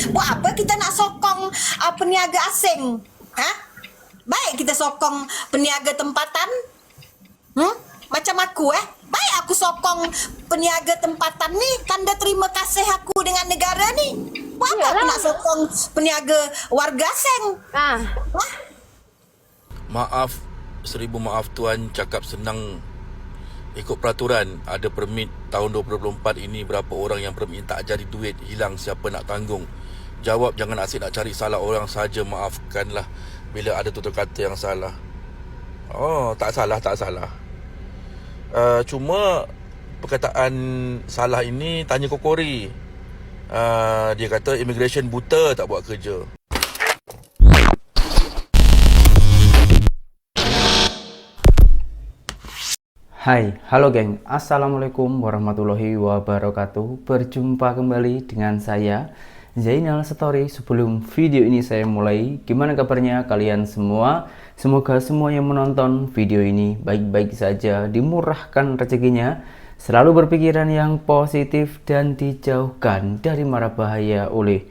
Buat apa kita nak sokong peniaga asing? Ha? Baik kita sokong peniaga tempatan. Macam aku baik aku sokong peniaga tempatan ni, tanda terima kasih aku dengan negara ni. Buat apa aku nak sokong peniaga warga asing? Maaf, 1000 maaf tuan, cakap senang. Ikut peraturan, ada permit tahun 2024 ini, berapa orang yang permit tak jadi duit, hilang, siapa nak tanggung? Jawab, jangan asyik nak cari salah orang saja, maafkanlah bila ada tutur kata yang salah. Oh, tak salah. Cuma perkataan salah ini tanya Kokori. Dia kata immigration buta tak buat kerja. Hai, halo geng, assalamualaikum warahmatullahi wabarakatuh. Berjumpa kembali dengan saya Zainal Story. Sebelum video ini saya mulai, gimana kabarnya kalian semua? Semoga semua yang menonton video ini baik-baik saja, dimurahkan rezekinya, selalu berpikiran yang positif dan dijauhkan dari mara bahaya oleh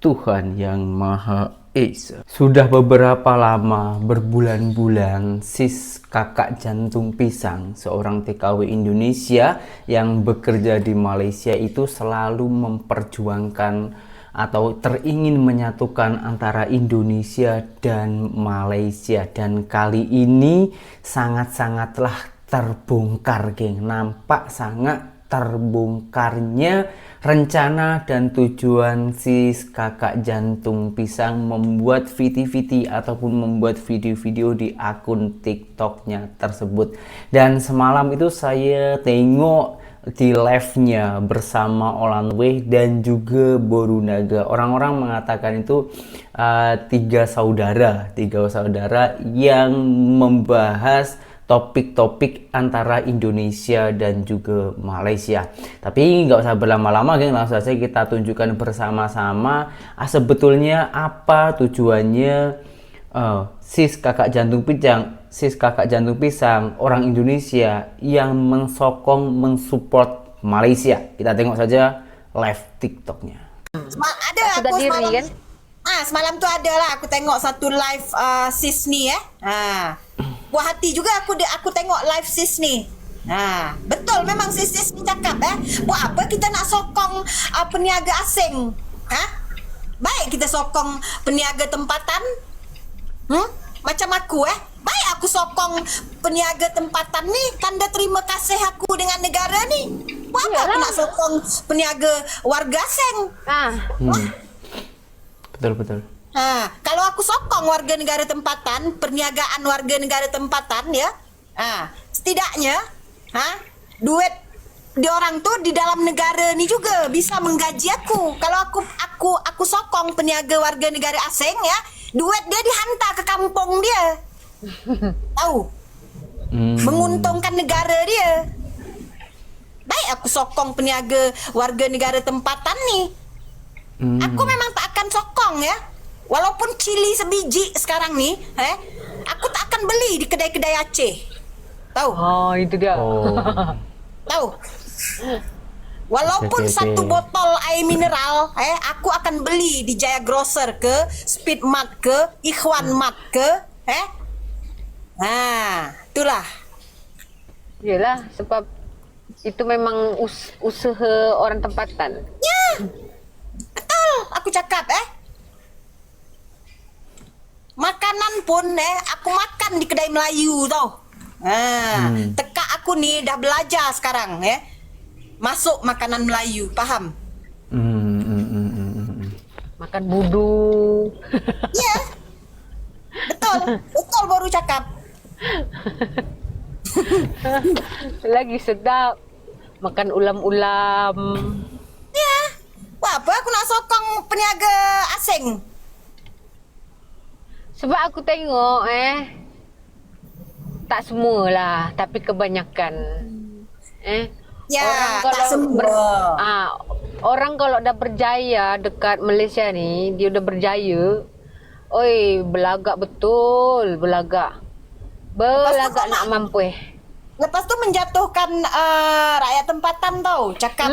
Tuhan yang Maha Esa. Sudah beberapa lama, berbulan-bulan, sis kakak jantung pisang, seorang TKW Indonesia yang bekerja di Malaysia itu selalu memperjuangkan atau teringin menyatukan antara Indonesia dan Malaysia. Dan kali ini sangat-sangatlah terbongkar, geng. Nampak sangat terbongkarnya rencana dan tujuan sis kakak jantung pisang membuat VT ataupun membuat video-video di akun TikToknya tersebut. Dan semalam itu saya tengok di live-nya bersama Olanweh dan juga Borunaga. Orang-orang mengatakan itu tiga saudara yang membahas topik-topik antara Indonesia dan juga Malaysia. Tapi nggak usah berlama-lama, geng, langsung saja kita tunjukkan bersama-sama sebetulnya apa tujuannya sis kakak jantung pisang orang Indonesia yang mensupport Malaysia. Kita tengok saja live TikToknya. Ada aku semalam kan? Semalam tu ada lah aku tengok satu live sis ni buat hati juga aku tengok live sis ni. Betul memang sis ni cakap buat apa kita nak sokong peniaga asing? Baik kita sokong peniaga tempatan. Macam aku baik aku sokong peniaga tempatan ni, tanda terima kasih aku dengan negara ni. Buat apa aku nak sokong peniaga warga asing? Betul. Kalau aku sokong warga negara tempatan, perniagaan warga negara tempatan ya, setidaknya duit di orang tu di dalam negara ni juga bisa menggaji aku. Kalau aku sokong peniaga warga negara asing ya, duit dia dihantar ke kampung dia. Tahu? Menguntungkan negara dia. Baik aku sokong peniaga warga negara tempatan ni. Aku memang tak akan sokong ya. Walaupun cili sebiji sekarang ni, aku tak akan beli di kedai-kedai Aceh. Tahu? Itu dia. Tahu? Walaupun satu botol air mineral, aku akan beli di Jaya Grocer ke, Speed Mart ke, Ikhwan Mart ke, itulah. Yalah, sebab itu memang usaha orang tempatan. Ya. Betul, aku cakap makanan pun aku makan di kedai Melayu tau. Tekak aku ni dah belajar sekarang masuk makanan Melayu, faham? Makan budu. Ya. Betul baru cakap. Lagi sedap. Makan ulam-ulam. Ya. Wah, apa aku nak sokong peniaga asing? Sebab aku tengok tak semualah, tapi kebanyakan Ya, orang tak semua. Orang kalau dah berjaya dekat Malaysia ni, dia udah berjaya. Belagak betul, belagak nak mampu. Lepas tu menjatuhkan rakyat tempatan tau. Cakap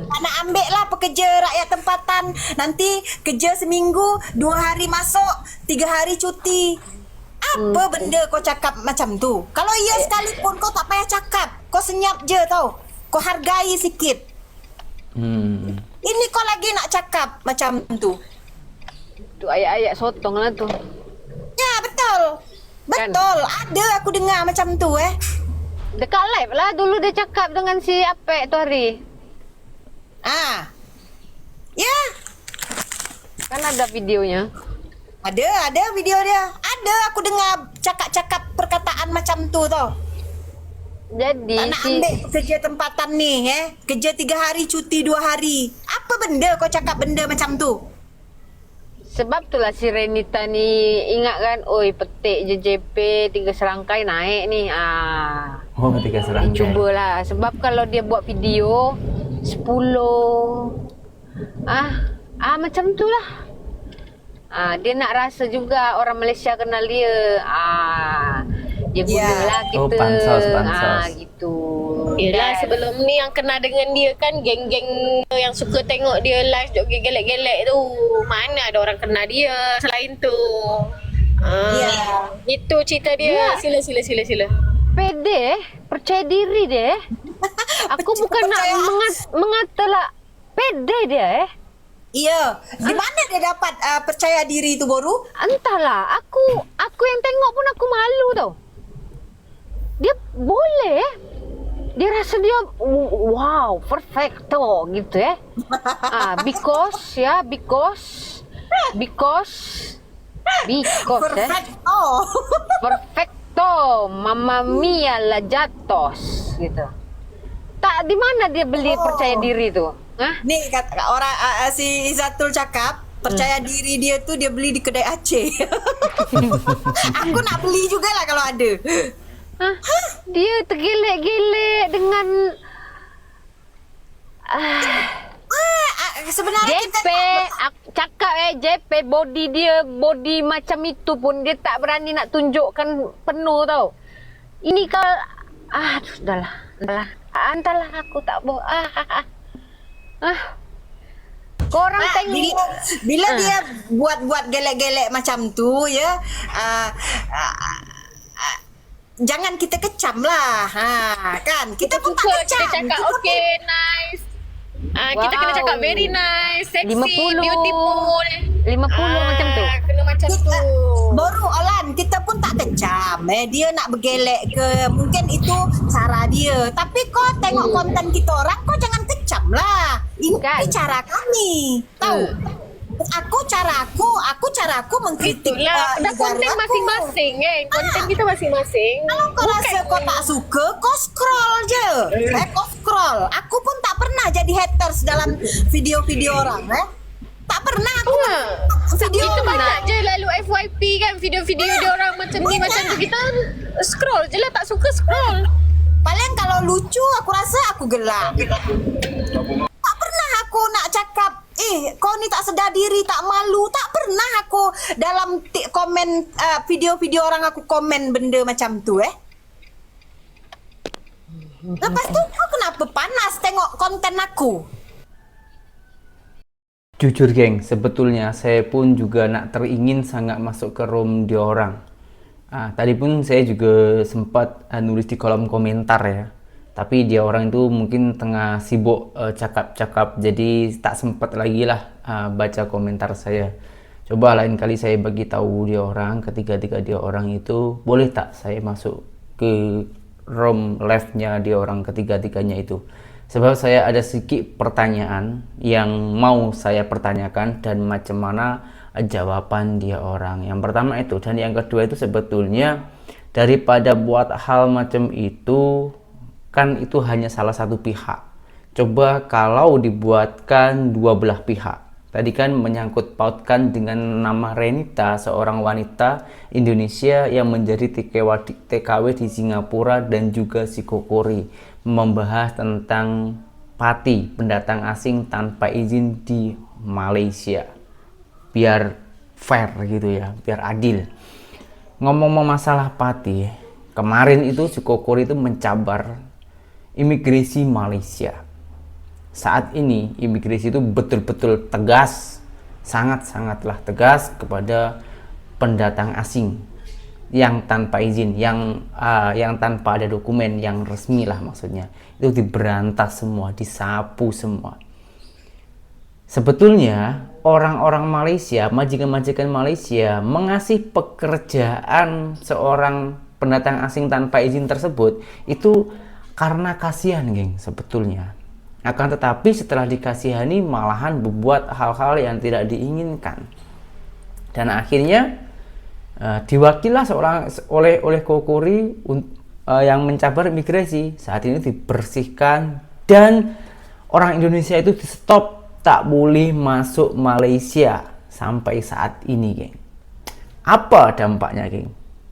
nak ambil lah pekerja rakyat tempatan. Nanti kerja seminggu, 2 hari masuk, 3 hari cuti. Apa benda kau cakap macam tu? Kalau iya sekalipun kau tak payah cakap. Kau senyap je tau. Kau hargai sikit. Ini kau lagi nak cakap macam tu. Tu ayat-ayat sotong lah tu. Ya betul. Kan? Betul. Ada aku dengar macam tu Dekat live lah dulu dia cakap dengan si Apek tu hari. Ya. Kan ada videonya. Ada video dia. Ada aku dengar cakap-cakap perkataan macam tu tau. Jadi Tak nak ambil kerja tempatan ni Kerja 3 hari, cuti 2 hari. Apa benda kau cakap benda macam tu? sebab itulah si Renita ni ingat kan, oi petik je JP 3 serangkai naik ni. Oh, 3 serangkai. Cubalah sebab kalau dia buat video 10 macam tu lah. Dia nak rasa juga orang Malaysia kenal dia. Dia gunalah kita. Oh, pansos. Gitu. Yelah, sebelum ni yang kenal dengan dia kan geng-geng yang suka tengok dia live joget gelek-gelek tu. Mana ada orang kenal dia selain tu. Itu cerita dia. Sila. Pede, percaya diri dia. Aku bukan nak mengatalah pede dia. Iya. Di mana dia dapat percaya diri tu Boru? Entahlah, aku yang tengok pun aku malu tau. Dia boleh dia rasa dia wow, perfecto gitu because perfecto, mamma mia la jatos gitu. Tak, di mana dia beli percaya diri tu? Ni kata orang si Izatul cakap percaya diri dia tu dia beli di kedai Aceh. Aku nak beli jugalah kalau ada. Dia tergelek-gelek dengan sebenarnya JP, aku cakap JP body macam itu pun dia tak berani nak tunjukkan penuh tau. Ini kalau sudahlah. Entahlah aku tak boleh. Korang tengok bila dia buat gelek-gelek macam tu ya, jangan kita kecam lah. Kan kita pun tak kecam. Kita cakap okay, nice. Kita kena cakap very nice, sexy, 50. beautiful. 50 macam tu. Kena macam tu. Baru Olan, kita pun tak kecam. Dia nak bergelek ke, mungkin itu cara dia. Tapi kau tengok konten kita orang, kau jangan kecam lah. Ini cara kami. Tahu? Aku cara aku mengkritik Itulah, dah konten masing-masing konten kita masing-masing. Kalau kau rasa kau tak suka, kau scroll je. Kau scroll. Aku pun tak pernah jadi haters dalam video-video orang. Tak pernah aku. Video Kita banyak je lalu FYP kan, video-video dia orang macam ni macam tu. Kita scroll je lah, tak suka scroll. Paling kalau lucu aku rasa aku gelak. Tak pernah aku nak cakap kau ni tak sedar diri, tak malu. Tak pernah aku dalam komen video-video orang aku komen benda macam tu Lepas tu kau kenapa panas tengok konten aku? Jujur geng, sebetulnya saya pun juga nak teringin sangat masuk ke room dia orang. Tadi pun saya juga sempat nulis di kolom komentar ya. Tapi dia orang itu mungkin tengah sibuk cakap-cakap, jadi tak sempat lagi lah baca komentar saya. Coba lain kali saya bagi tahu dia orang, ketiga dia orang itu, boleh tak saya masuk ke room live-nya dia orang ketiga-tiganya itu. Sebab saya ada sedikit pertanyaan yang mau saya pertanyakan dan macam mana jawaban dia orang. Yang pertama itu, dan yang kedua itu sebetulnya daripada buat hal macam itu, kan itu hanya salah satu pihak. Coba kalau dibuatkan dua belah pihak. Tadi kan menyangkut pautkan dengan nama Renita, seorang wanita Indonesia yang menjadi TKW di Singapura dan juga si Kokori, membahas tentang pati pendatang asing tanpa izin di Malaysia. Biar fair gitu ya, biar adil. Ngomong masalah pati, kemarin itu si Kokori itu mencabar imigrasi Malaysia. Saat ini imigrasi itu betul-betul tegas, sangat-sangatlah tegas kepada pendatang asing yang tanpa izin, yang tanpa ada dokumen yang resmi lah maksudnya. Itu diberantas semua, disapu semua. Sebetulnya orang-orang Malaysia, majikan-majikan Malaysia mengasih pekerjaan seorang pendatang asing tanpa izin tersebut itu karena kasihan, geng, sebetulnya. Akan tetapi setelah dikasihani malahan berbuat hal-hal yang tidak diinginkan. Dan akhirnya diwakillah oleh Kokori yang mencabar imigrasi. Saat ini dibersihkan dan orang Indonesia itu di stop, tak boleh masuk Malaysia sampai saat ini, geng. Apa dampaknya, geng?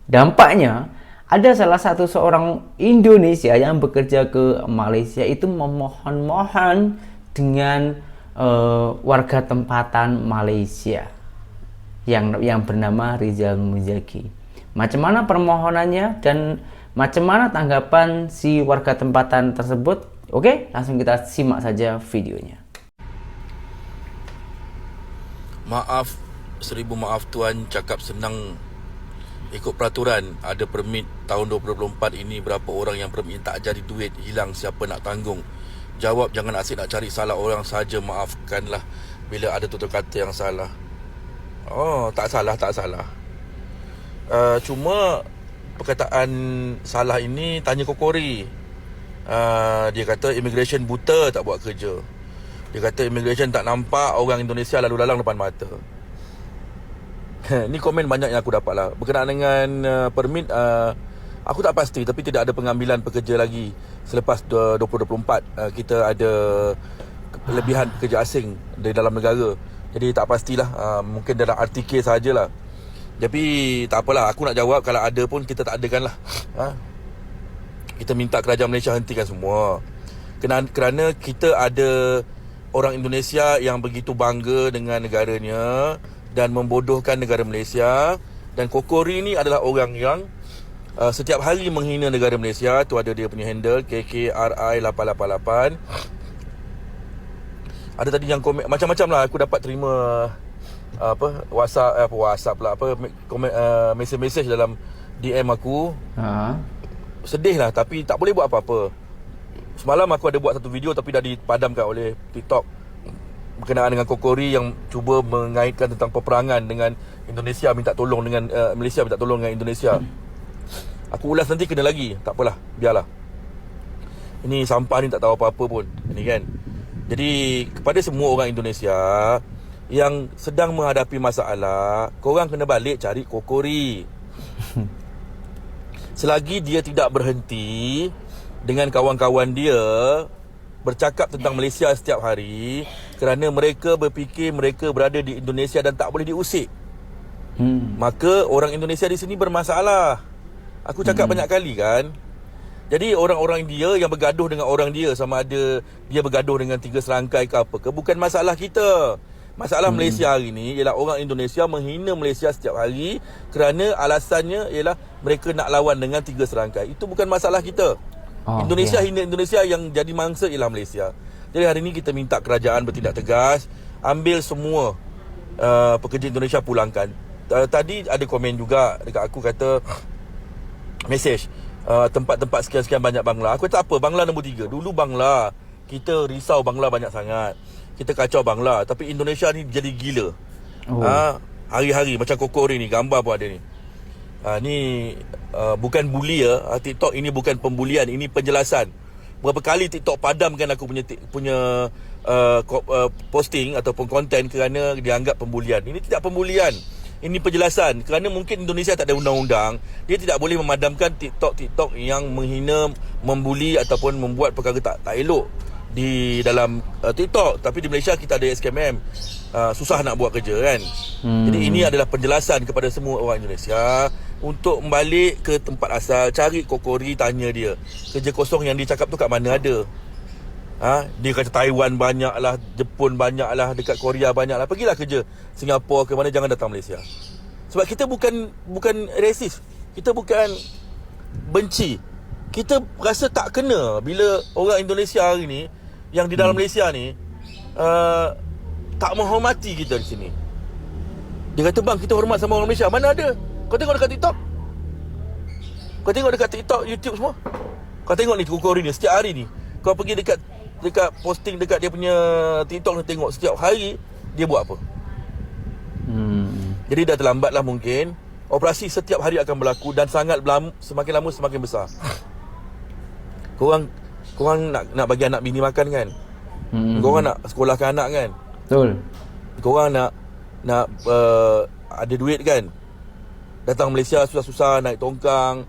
Dampaknya ada salah satu seorang Indonesia yang bekerja ke Malaysia itu memohon-mohon dengan warga tempatan Malaysia yang bernama Rizal Muzaki. Macam mana permohonannya dan macam mana tanggapan si warga tempatan tersebut? Oke, langsung kita simak saja videonya. Maaf, 1000 maaf tuan, cakap senang. Ikut peraturan, ada permit tahun 2024 ini berapa orang yang permit tak jadi duit hilang, siapa nak tanggung? Jawab, jangan asyik nak cari salah orang saja, maafkanlah bila ada tutur kata yang salah. Oh, tak salah. Cuma perkataan salah ini tanya Kokori. Dia kata immigration buta, tak buat kerja. Dia kata immigration tak nampak orang Indonesia lalu lalang depan mata. Ni komen banyak yang aku dapat lah. Berkenaan dengan permit, aku tak pasti, tapi tidak ada pengambilan pekerja lagi selepas 2024. Kita ada kelebihan pekerja asing dari dalam negara. Jadi tak pastilah, mungkin dalam artikel sahajalah. Tapi tak apalah, aku nak jawab kalau ada pun kita tak adakan lah. Kita minta kerajaan Malaysia hentikan semua. Kerana kita ada orang Indonesia yang begitu bangga dengan negaranya dan membodohkan negara Malaysia. Dan Kokori ni adalah orang yang setiap hari menghina negara Malaysia. Tu ada dia punya handle KKRI888. Ada tadi yang komen macam-macam lah. Aku dapat terima WhatsApp lah, komen, mesej dalam DM aku. Sedih lah, tapi tak boleh buat apa-apa. Semalam aku ada buat satu video tapi dah dipadamkan oleh TikTok berkenaan dengan Kokori yang cuba mengaitkan tentang peperangan dengan Indonesia, minta tolong dengan Malaysia minta tolong dengan Indonesia. Aku ulas nanti kena lagi, tak apalah, biarlah. Ini sampah ni tak tahu apa-apa pun. Ini kan. Jadi kepada semua orang Indonesia yang sedang menghadapi masalah, korang kena balik cari Kokori. Selagi dia tidak berhenti dengan kawan-kawan dia bercakap tentang Malaysia setiap hari, kerana mereka berfikir mereka berada di Indonesia dan tak boleh diusik, maka orang Indonesia di sini bermasalah. Aku cakap banyak kali kan. Jadi orang-orang dia yang bergaduh dengan orang dia, sama ada dia bergaduh dengan 3 serangkai ke apa ke, bukan masalah kita. Masalah Malaysia hari ni ialah orang Indonesia menghina Malaysia setiap hari kerana alasannya ialah mereka nak lawan dengan 3 serangkai. Itu bukan masalah kita. Indonesia hina Indonesia, yang jadi mangsa ialah Malaysia. Jadi hari ni kita minta kerajaan bertindak tegas, ambil semua pekerja Indonesia pulangkan. Tadi ada komen juga dekat aku, kata mesej tempat-tempat sekian-sekian banyak Bangla. Aku kata apa, Bangla nombor 3. Dulu Bangla, kita risau Bangla banyak sangat, kita kacau Bangla. Tapi Indonesia ni jadi gila. Hari-hari macam Kokori ni, gambar pun ada ni. Ni bukan bully ya. TikTok ini bukan pembulian, ini penjelasan. Berapa kali TikTok padamkan aku punya posting ataupun konten kerana dianggap pembulian. Ini tidak pembulian, ini penjelasan. Kerana mungkin Indonesia tak ada undang-undang, dia tidak boleh memadamkan TikTok yang menghina, membuli ataupun membuat perkara tak elok di dalam TikTok. Tapi di Malaysia kita ada SKMM. Susah nak buat kerja kan. Jadi ini adalah penjelasan kepada semua orang Indonesia untuk balik ke tempat asal. Cari Kokori, tanya dia, kerja kosong yang dia cakap tu kat mana ada. Dia kata Taiwan banyak lah, Jepun banyak lah, dekat Korea banyak lah. Pergilah kerja Singapura ke mana, jangan datang Malaysia. Sebab kita bukan resis. Kita bukan benci. Kita rasa tak kena bila orang Indonesia hari ni, yang di dalam Malaysia ni, tak menghormati kita di sini. Dia kata, bang, kita hormat sama orang Malaysia. Mana ada? Kau tengok dekat TikTok. Kau tengok dekat TikTok, YouTube semua. Kau tengok ni Kokori ni, setiap hari ni kau pergi dekat posting dekat dia punya TikTok, kau tengok setiap hari dia buat apa. Jadi dah terlambat lah mungkin. Operasi setiap hari akan berlaku dan semakin lama semakin besar. Korang nak bagi anak bini makan kan? Korang nak sekolahkan anak kan? Betul. Korang nak ada duit kan? Datang Malaysia susah-susah naik tongkang,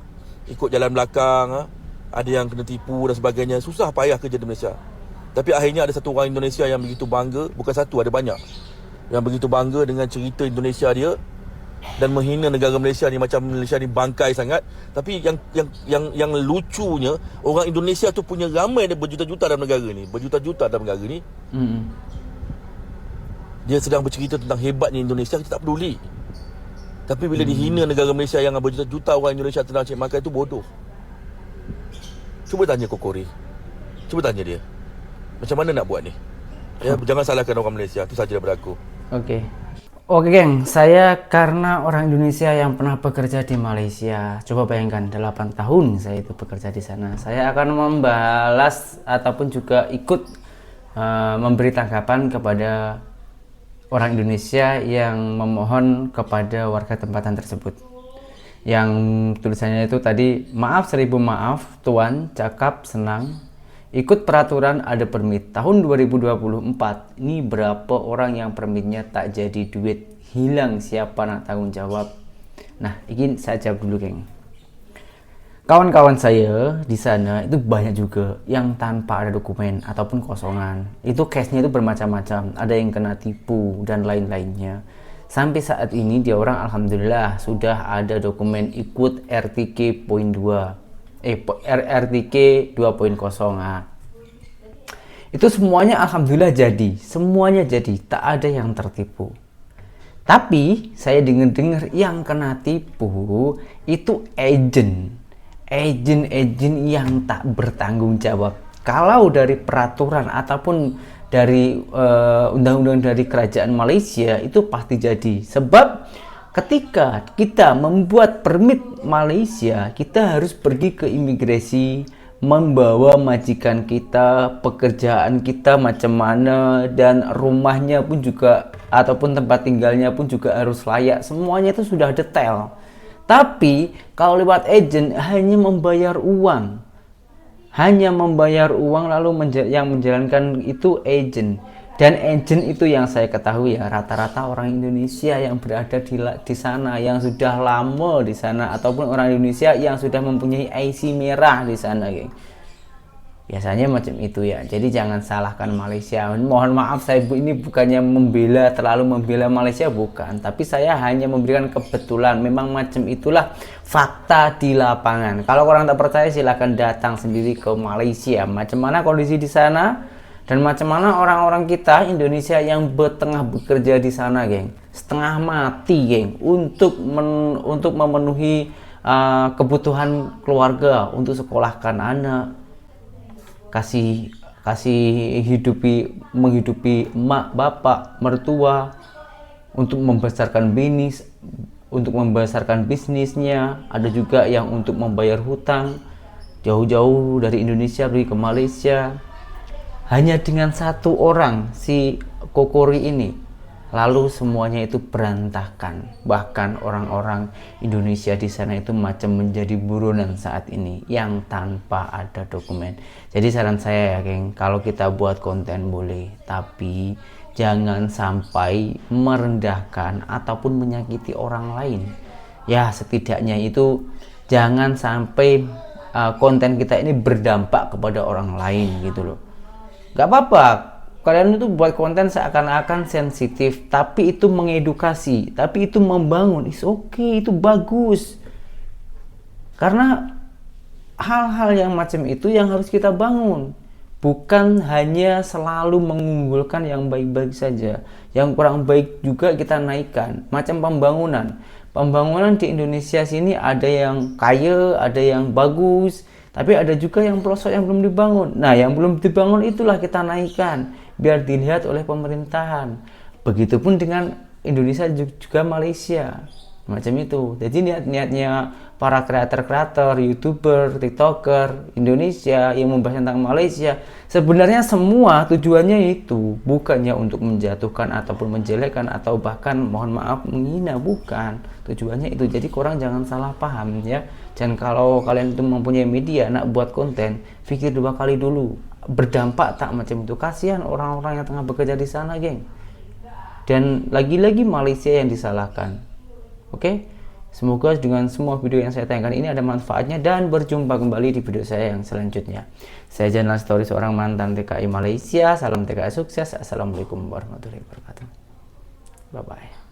ikut jalan belakang, ada yang kena tipu dan sebagainya. Susah payah kerja di Malaysia. Tapi akhirnya ada satu orang Indonesia yang begitu bangga. Bukan satu, ada banyak yang begitu bangga dengan cerita Indonesia dia dan menghina negara Malaysia ni macam Malaysia ni bangkai sangat. Tapi yang lucunya, orang Indonesia tu punya ramai, ada berjuta-juta dalam negara ni. Berjuta-juta dalam negara ni. Dia sedang bercerita tentang hebatnya Indonesia, kita tak peduli. Tapi bila dihina negara Malaysia yang berjuta-juta orang Indonesia tengah cari makan, itu bodoh. Cuba tanya Kokori. Cuba tanya dia. Macam mana nak buat ni? Ya, jangan salahkan orang Malaysia. Itu saja daripada aku. Oke geng, saya karena orang Indonesia yang pernah bekerja di Malaysia. Coba bayangkan 8 tahun saya itu bekerja di sana. Saya akan membalas ataupun juga ikut memberi tanggapan kepada orang Indonesia yang memohon kepada warga tempatan tersebut. Yang tulisannya itu tadi, maaf 1000 maaf, Tuan, cakap senang. Ikut peraturan ada permit tahun 2024. Ini berapa orang yang permitnya tak jadi duit, hilang, siapa nak tanggung jawab? Nah, ini saya jawab dulu geng. Kawan-kawan saya di sana itu banyak juga yang tanpa ada dokumen ataupun kosongan. Itu case-nya itu bermacam-macam, ada yang kena tipu dan lain-lainnya. Sampai saat ini dia orang alhamdulillah sudah ada dokumen ikut RTK poin 2. RTK 2.0. Itu semuanya alhamdulillah jadi, semuanya jadi, tak ada yang tertipu. Tapi saya dengar yang kena tipu itu agent yang tak bertanggung jawab. Kalau dari peraturan ataupun dari undang-undang dari kerajaan Malaysia itu pasti jadi. Sebab ketika kita membuat permit Malaysia, kita harus pergi ke imigrasi, membawa majikan kita, pekerjaan kita macam mana, dan rumahnya pun juga ataupun tempat tinggalnya pun juga harus layak. Semuanya itu sudah detail. Tapi kalau lewat agent hanya membayar uang. Lalu yang menjalankan itu agent. Dan agent itu yang saya ketahui ya, rata-rata orang Indonesia yang berada di sana, yang sudah lama di sana, ataupun orang Indonesia yang sudah mempunyai IC merah di sana, geng. Biasanya macam itu ya. Jadi jangan salahkan Malaysia. Mohon maaf, saya ini bukannya terlalu membela Malaysia, bukan. Tapi saya hanya memberikan kebetulan. Memang macam itulah fakta di lapangan. Kalau orang tak percaya, silahkan datang sendiri ke Malaysia. Macam mana kondisi di sana? Dan macam mana orang-orang kita Indonesia yang tengah bekerja di sana, geng, setengah mati, geng, untuk memenuhi kebutuhan keluarga, untuk sekolahkan anak, menghidupi emak, bapak, mertua, untuk membesarkan bisnisnya. Ada juga yang untuk membayar hutang, jauh-jauh dari Indonesia pergi ke Malaysia. Hanya dengan satu orang, si Kokori ini, lalu semuanya itu berantakan. Bahkan orang-orang Indonesia di sana itu macam menjadi buronan saat ini yang tanpa ada dokumen. Jadi saran saya ya geng, kalau kita buat konten boleh, tapi jangan sampai merendahkan ataupun menyakiti orang lain. Ya setidaknya itu jangan sampai konten kita ini berdampak kepada orang lain gitu loh. Gak apa-apa, kalian itu buat konten seakan-akan sensitif, tapi itu mengedukasi, tapi itu membangun, is okay, itu bagus. Karena hal-hal yang macam itu yang harus kita bangun, bukan hanya selalu mengunggulkan yang baik-baik saja, yang kurang baik juga kita naikkan. Macam pembangunan Pembangunan di Indonesia sini ada yang kaya, ada yang bagus, tapi ada juga yang pelosok yang belum dibangun. Nah, yang belum dibangun itulah kita naikkan biar dilihat oleh pemerintahan. Begitupun dengan Indonesia juga Malaysia. Macam itu. Jadi niat-niatnya para kreator-kreator, YouTuber, TikToker Indonesia yang membahas tentang Malaysia, sebenarnya semua tujuannya itu bukannya untuk menjatuhkan ataupun menjelekkan atau bahkan mohon maaf menghina, bukan. Tujuannya itu. Jadi korang jangan salah paham ya. Dan kalau kalian itu mempunyai media nak buat konten, pikir 2 kali dulu. Berdampak tak macam itu. Kasihan orang-orang yang tengah bekerja di sana, geng. Dan lagi-lagi Malaysia yang disalahkan. Oke, semoga dengan semua video yang saya tayangkan ini ada manfaatnya dan berjumpa kembali di video saya yang selanjutnya. Saya Jainal Story, seorang mantan TKI Malaysia. Salam TKI sukses. Assalamualaikum warahmatullahi wabarakatuh. Bye-bye.